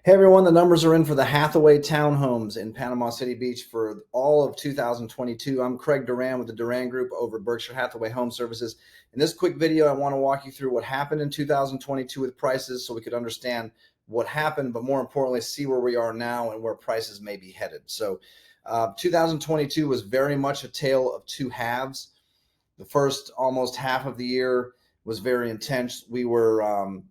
Hey everyone, the numbers are in for the Hathaway Townhomes in Panama City Beach for all of 2022. I'm Craig Duran with the Duran Group over at Berkshire Hathaway Home Services. In this quick video, I want to walk you through what happened in 2022 with prices so we could understand what happened, but more importantly, see where we are now and where prices may be headed. So 2022 was very much a tale of two halves. The first almost half of the year was very intense. We were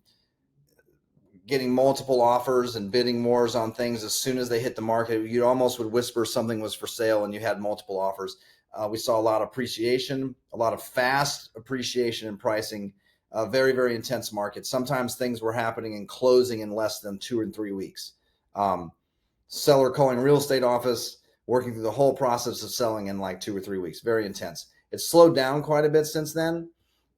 getting multiple offers and bidding wars on things as soon as they hit the market. You almost would whisper something was for sale and you had multiple offers. We saw a lot of appreciation, a lot of fast appreciation in pricing, very, very intense market. Sometimes things were happening and closing in less than 2 and 3 weeks. Seller calling real estate office, working through the whole process of selling in like 2 or 3 weeks. Very intense. It's slowed down quite a bit since then,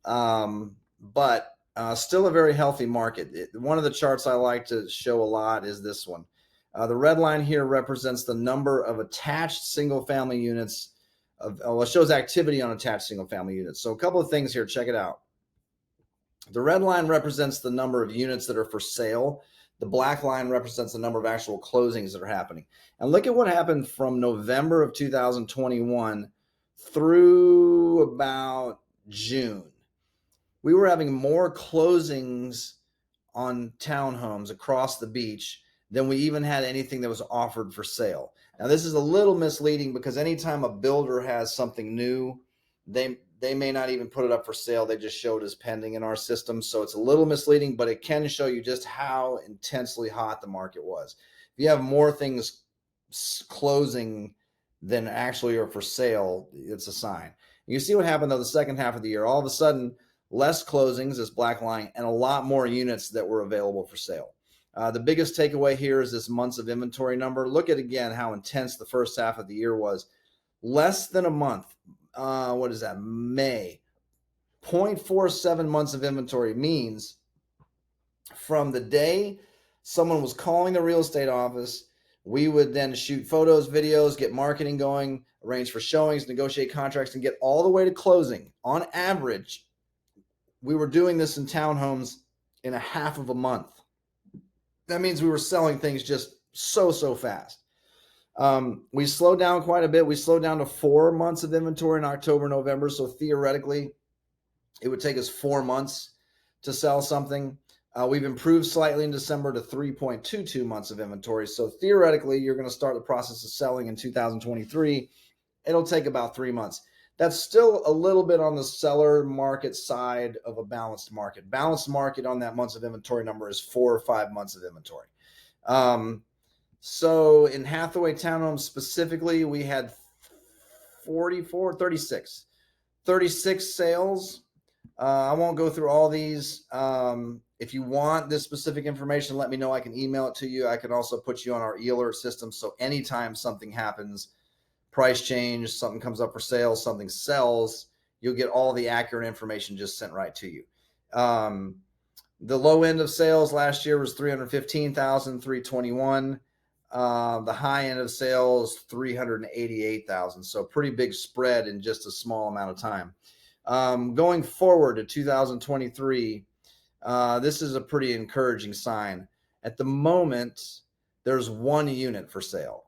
but still a very healthy market. One of the charts I like to show a lot is this one. The red line here represents the number of attached single-family units. It shows activity on attached single-family units. So a couple of things here. Check it out. The red line represents the number of units that are for sale. The black line represents the number of actual closings that are happening. And look at what happened from November of 2021 through about June. We were having more closings on townhomes across the beach than we even had anything that was offered for sale. Now, this is a little misleading because anytime a builder has something new, they may not even put it up for sale. They just show it as pending in our system. So it's a little misleading, but it can show you just how intensely hot the market was. If you have more things closing than actually are for sale, it's a sign. You see what happened though the second half of the year. All of a sudden, less closings, this black line, and a lot more units that were available for sale. The biggest takeaway here is this months of inventory number. Look at again how intense the first half of the year was. Less than a month. What is that? May. 0.47 months of inventory means from the day someone was calling the real estate office, we would then shoot photos, videos, get marketing going, arrange for showings, negotiate contracts, and get all the way to closing. On average, we were doing this in townhomes in a half of a month. That means we were selling things just so fast. We slowed down quite a bit. We slowed down to 4 months of inventory in October, November. So theoretically, it would take us 4 months to sell something. We've improved slightly in December to 3.22 months of inventory. So theoretically, you're going to start the process of selling in 2023. It'll take about 3 months. That's still a little bit on the seller market side of a balanced market. Balanced market on that months of inventory number is 4 or 5 months of inventory. So in Hathaway Townhomes specifically, we had 36 sales. I won't go through all these. If you want this specific information, let me know. I can email it to you. I can also put you on our e-alert system. So anytime something happens, price change, something comes up for sale, something sells, you'll get all the accurate information just sent right to you. The low end of sales last year was 315,000, 321. The high end of sales, 388,000. So pretty big spread in just a small amount of time. Going forward to 2023, this is a pretty encouraging sign. At the moment, there's 1 unit for sale.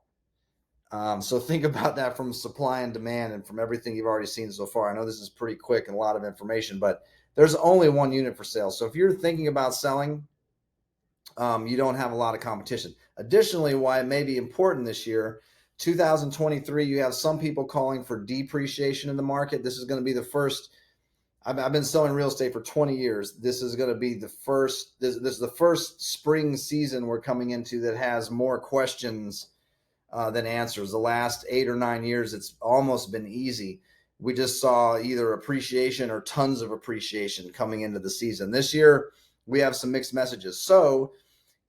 So think about that from supply and demand and from everything you've already seen so far. I know this is pretty quick and a lot of information, but there's only 1 unit for sale. So if you're thinking about selling, you don't have a lot of competition. Additionally, why it may be important this year, 2023, you have some people calling for depreciation in the market. This is going to be the first. I've been selling real estate for 20 years. This is going to be the first. This is the first spring season we're coming into that has more questions than answers. The last 8 or 9 years, it's almost been easy. We just saw either appreciation or tons of appreciation coming into the season. This year, we have some mixed messages. So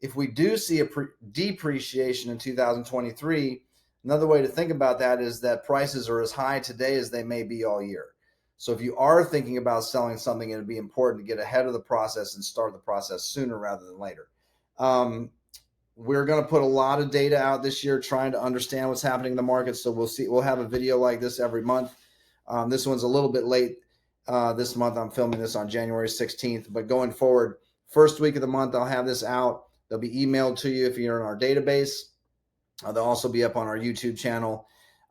if we do see a depreciation in 2023, another way to think about that is that prices are as high today as they may be all year. So if you are thinking about selling something, it would be important to get ahead of the process and start the process sooner rather than later. We're going to put a lot of data out this year trying to understand what's happening in the market. So we'll have a video like this every month. This one's a little bit late this month. I'm filming this on January 16th, but going forward, first week of the month, I'll have this out. They'll be emailed to you if you're in our database. They'll also be up on our YouTube channel.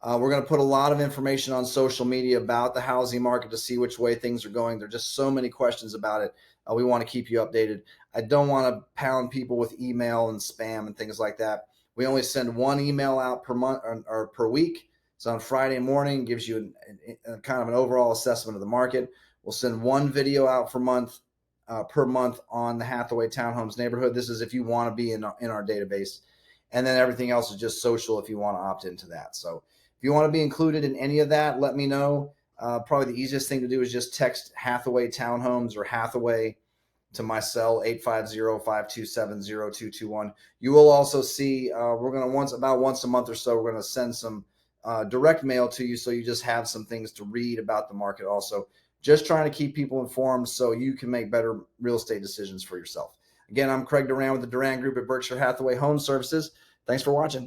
We're going to put a lot of information on social media about the housing market to see which way things are going. There are just so many questions about it. We want to keep you updated. I don't want to pound people with email and spam and things like that. We only send one email out per month or per week. So on Friday morning, gives you a kind of an overall assessment of the market. We'll send one video out per month on the Hathaway Townhomes neighborhood. This is if you want to be in our database. And then everything else is just social if you want to opt into that. So if you want to be included in any of that, let me know. Probably the easiest thing to do is just text Hathaway Townhomes or Hathaway to my cell, 850-527-0221. You will also see we're going to about once a month or so, we're going to send some direct mail to you, so you just have some things to read about the market also. Just trying to keep people informed so you can make better real estate decisions for yourself. Again, I'm Craig Duran with the Duran Group at Berkshire Hathaway Home Services. Thanks for watching.